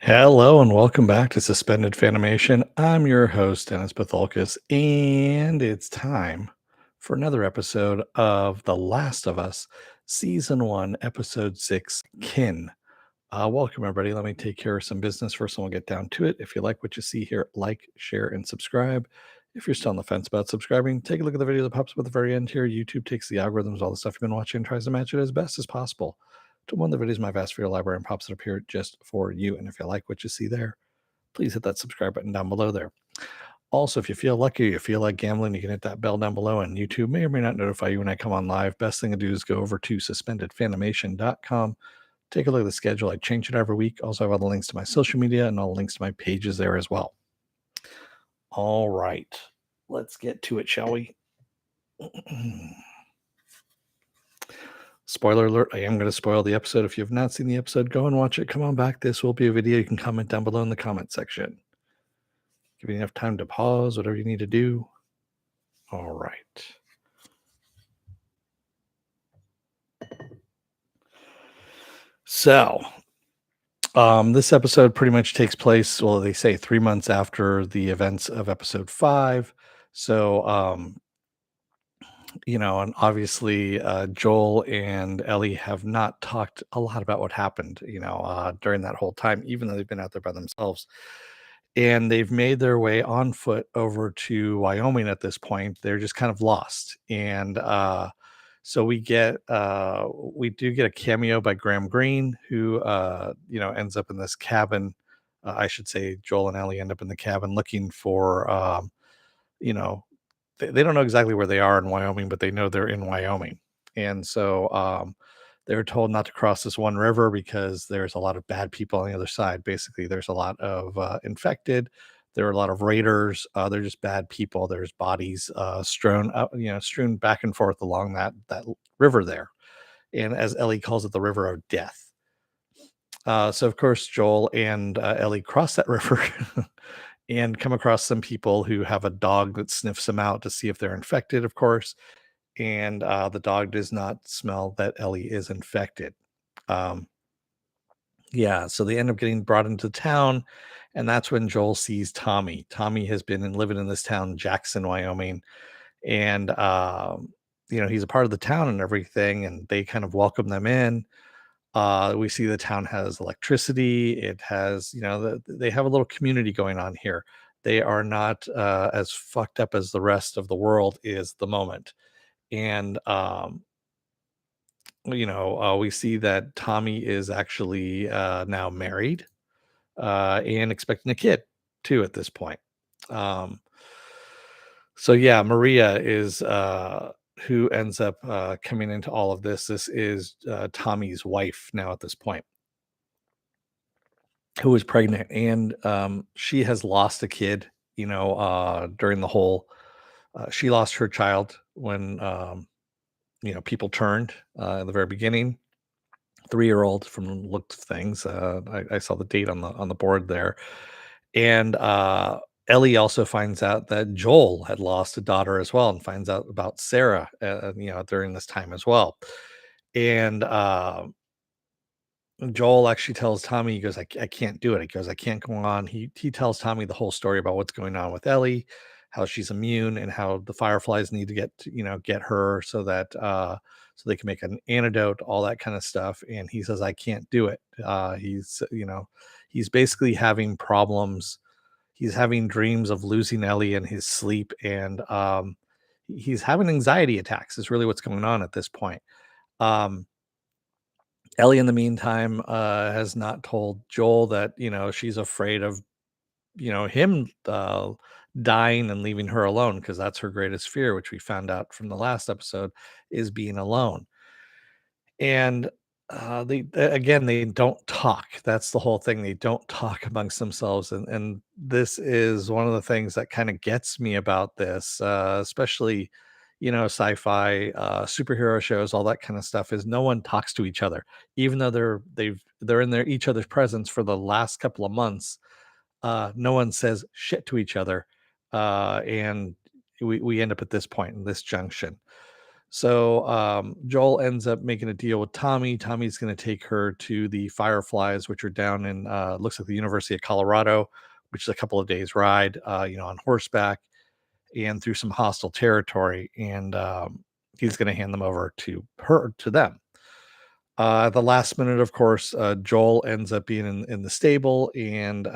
Hello and welcome back to Suspended Fanimation. I'm your host, Dennis Bithoulkas, and it's time for another episode of The Last of Us, Season 1, Episode 6, Kin. Welcome, everybody. Let me take care of some business first, and we'll get down to it. If you like what you see here, like, share, and subscribe. If you're still on the fence about subscribing, take a look at the video that pops up at the very end here. YouTube takes the algorithms, all the stuff you've been watching, and tries to match it as best as possible to one of the videos in my vast video library and pops it up here just for you. And if you like what you see there, please hit that subscribe button down below there. Also, if you feel lucky, you feel like gambling, you can hit that bell down below, and YouTube may or may not notify you when I come on live. Best thing to do is go over to suspendedfanimation.com. Take a look at the schedule. I change it every week. Also, I have all the links to my social media and all the links to my pages there as well. All right, let's get to it, shall we? Spoiler alert, I am going to spoil the episode. If you have not seen the episode, go and watch it. Come on back. This will be a video. You can comment down below in the comment section. Give you enough time to pause, whatever you need to do. All right. So, this episode pretty much takes place, well, they say 3 months after the events of episode 5. So, and obviously Joel and Ellie have not talked a lot about what happened, during that whole time, even though they've been out there by themselves. And they've made their way on foot over to Wyoming at this point. They're just kind of lost. And so we do get a cameo by Graham Greene, who ends up in this cabin. I should say Joel and Ellie end up in the cabin looking for you know, they don't know exactly where they are in Wyoming, but they know they're in Wyoming. And so they're told not to cross this one river because there's a lot of bad people on the other side. Basically, there's a lot of infected. There are a lot of raiders. They're just bad people. There's bodies strewn back and forth along that river there. And as Ellie calls it, the river of death. So of course, Joel and Ellie cross that river and come across some people who have a dog that sniffs them out to see if they're infected, of course. And the dog does not smell that Ellie is infected. Um, yeah, so they end up getting brought into town, and that's when Joel sees Tommy. Tommy has been living in this town, Jackson, Wyoming, and he's a part of the town and everything, and they kind of welcome them in. We see the town has electricity. It has, they have a little community going on here. They are not as fucked up as the rest of the world is at the moment. And we see that Tommy is actually now married and expecting a kid too at this point. Um, so yeah, Maria is who ends up coming into all of this. This is Tommy's wife now at this point, who is pregnant, and she has lost a kid. During the whole, she lost her child when people turned in the very beginning. 3-year-old from the look of things. I saw the date on the board there, and Ellie also finds out that Joel had lost a daughter as well, and finds out about Sarah, during this time as well. And Joel actually tells Tommy, he goes, I can't do it. He goes, I can't go on. He tells Tommy the whole story about what's going on with Ellie, how she's immune, and how the Fireflies need to get her so that so they can make an antidote, all that kind of stuff. And he says, I can't do it. He's basically having problems. He's having dreams of losing Ellie in his sleep, and he's having anxiety attacks. Is really what's going on at this point. Um, Ellie, in the meantime, has not told Joel that, she's afraid of, him dying and leaving her alone, because that's her greatest fear, which we found out from the last episode, is being alone. And again, they don't talk. That's the whole thing. They don't talk amongst themselves. And this is one of the things that kind of gets me about this, especially, sci-fi, superhero shows, all that kind of stuff, is no one talks to each other, even though they're in their each other's presence for the last couple of months. No one says shit to each other. And we end up at this point in this junction. So Joel ends up making a deal with Tommy. Tommy's going to take her to the Fireflies, which are down in looks like the University of Colorado, which is a couple of days ride, on horseback and through some hostile territory. And he's going to hand them over to them. At the last minute, of course, Joel ends up being in the stable, and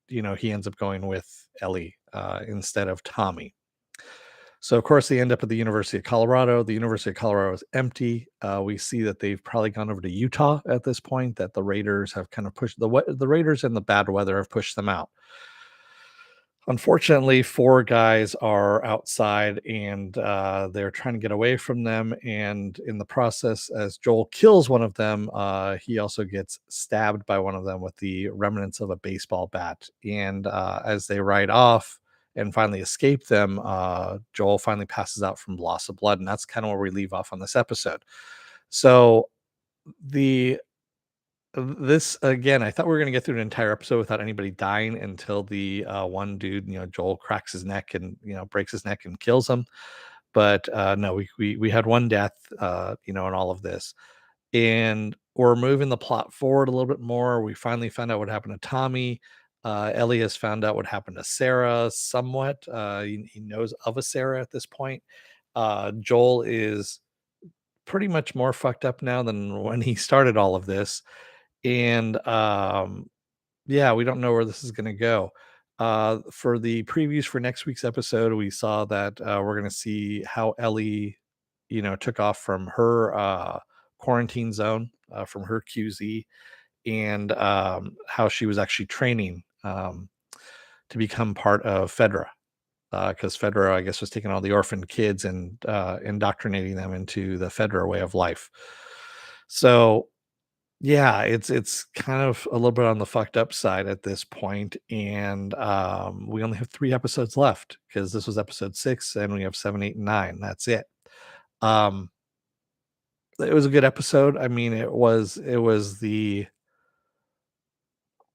he ends up going with Ellie instead of Tommy. So, of course, they end up at the University of Colorado. The University of Colorado is empty. We see that they've probably gone over to Utah at this point. That the Raiders have kind of pushed the Raiders and the bad weather have pushed them out. Unfortunately, four guys are outside, and they're trying to get away from them. And in the process, as Joel kills one of them, he also gets stabbed by one of them with the remnants of a baseball bat. And as they ride off and finally escape them, Joel finally passes out from loss of blood. And that's kind of where we leave off on this episode. So the this again, I thought we were going to get through an entire episode without anybody dying until the one dude, Joel cracks his neck and breaks his neck and kills him. But no, we had one death, in all of this, and we're moving the plot forward a little bit more. We finally found out what happened to Tommy. Ellie has found out what happened to Sarah somewhat. He knows of a Sarah at this point. Joel is pretty much more fucked up now than when he started all of this, and yeah, we don't know where this is going to go. For the previews for next week's episode, we saw that we're going to see how Ellie, took off from her quarantine zone, from her QZ, and how she was actually training to become part of Fedra. Because Fedra, I guess, was taking all the orphan kids and indoctrinating them into the Fedra way of life. So yeah, it's kind of a little bit on the fucked up side at this point, and we only have 3 episodes left because this was episode 6, and we have 7, 8, and 9. That's it. Um, it was a good episode. I mean, it was the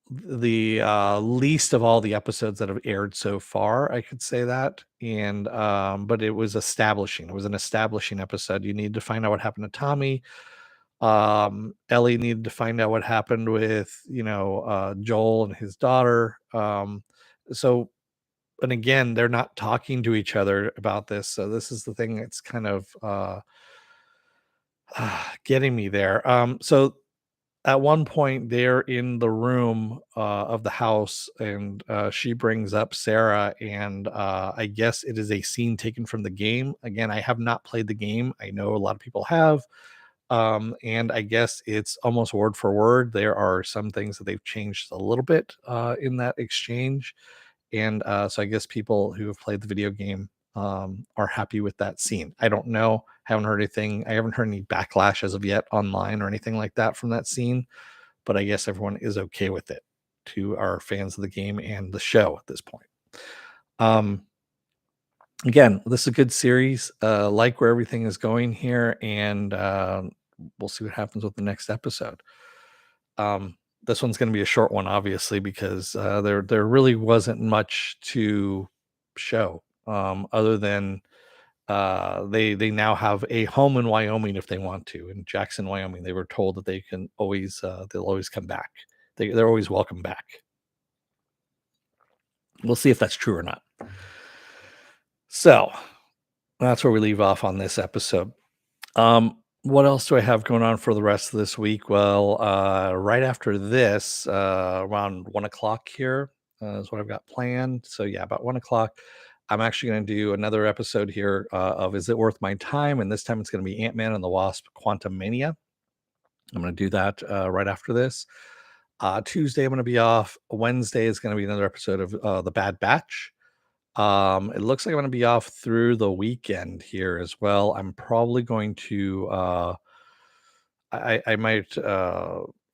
least of all the episodes that have aired so far, I could say that, and but it was establishing. It was an establishing episode. You need to find out what happened to Tommy. Ellie needed to find out what happened with Joel and his daughter. So and again, they're not talking to each other about this, so this is the thing that's kind of getting me there. So at one point they're in the room of the house, and she brings up Sarah, and I guess it is a scene taken from the game. Again, I have not played the game. I know a lot of people have. And I guess it's almost word for word. There are some things that they've changed a little bit in that exchange. And so I guess people who have played the video game are happy with that scene. I don't know. Haven't heard anything. I haven't heard any backlash as of yet online or anything like that from that scene. But I guess everyone is okay with it, to our fans of the game and the show at this point. Um, Again, this is a good series. Like where everything is going here, and we'll see what happens with the next episode. This one's going to be a short one, obviously, because there really wasn't much to show, other than they now have a home in Wyoming if they want to, in Jackson, Wyoming. They were told that they can always they'll always come back. They're always welcome back. We'll see if that's true or not. So that's where we leave off on this episode. What else do I have going on for the rest of this week? Well, right after this, around 1 o'clock here is what I've got planned. So yeah, about 1 o'clock, I'm actually going to do another episode here of Is It Worth My Time? And this time it's going to be Ant-Man and the Wasp: Quantum Mania. I'm going to do that right after this. Tuesday I'm going to be off. Wednesday is going to be another episode of The Bad Batch. It looks like I'm going to be off through the weekend here as well. I'm probably going to I might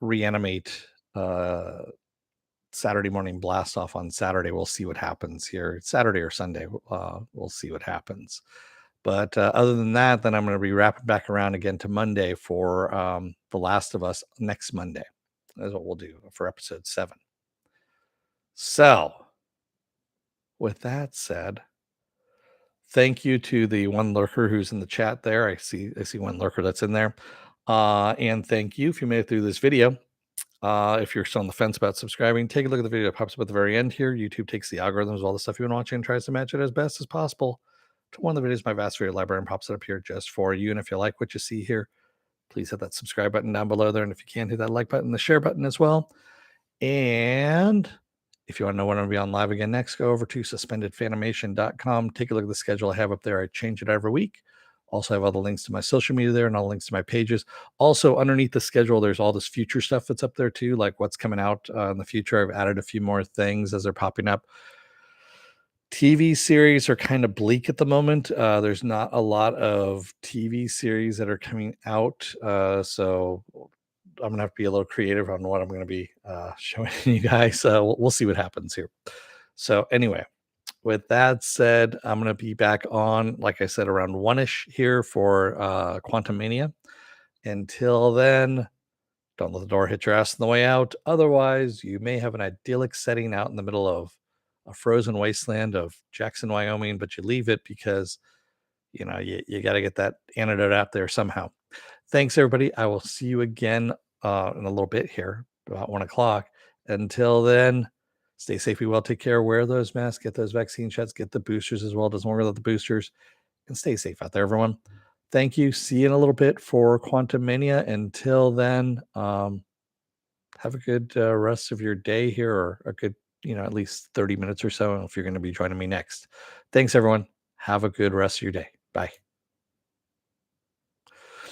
reanimate Saturday morning blast off on Saturday. We'll see what happens here. Saturday or Sunday. We'll see what happens. But other than that, then I'm going to be wrapping back around again to Monday for The Last of Us next Monday. That's what we'll do for episode 7. So, with that said, Thank you to the one lurker who's in the chat there. I see one lurker that's in there. And thank you if you made it through this video. If you're still on the fence about subscribing, take a look at the video that pops up at the very end here. YouTube takes the algorithms of all the stuff you've been watching and tries to match it as best as possible to one of the videos in my vast video library and pops it up here just for you. And if you like what you see here, please hit that subscribe button down below there. And if you can, hit that like button, the share button as well. And if you want to know when I'm going to be on live again next, go over to suspendedfanimation.com. Take a look at the schedule I have up there. I change it every week. Also, I have all the links to my social media there and all the links to my pages. Also, underneath the schedule, there's all this future stuff that's up there too, like what's coming out in the future. I've added a few more things as they're popping up. TV series are kind of bleak at the moment. There's not a lot of TV series that are coming out. So I'm gonna have to be a little creative on what I'm gonna be showing you guys. We'll see what happens here. So anyway, with that said, I'm gonna be back on, like I said, around 1ish here for Quantum Mania. Until then, don't let the door hit your ass on the way out. Otherwise, you may have an idyllic setting out in the middle of a frozen wasteland of Jackson, Wyoming, but you leave it because you got to get that antidote out there somehow. Thanks, everybody. I will see you again in a little bit here, about 1 o'clock. Until then, stay safe, be well, take care, wear those masks, get those vaccine shots, get the boosters as well. Doesn't worry about the boosters, and stay safe out there, everyone. Thank you. See you in a little bit for Quantum Mania. Until then, have a good rest of your day here, or a good, at least 30 minutes or so if you're going to be joining me next. Thanks, everyone. Have a good rest of your day. Bye.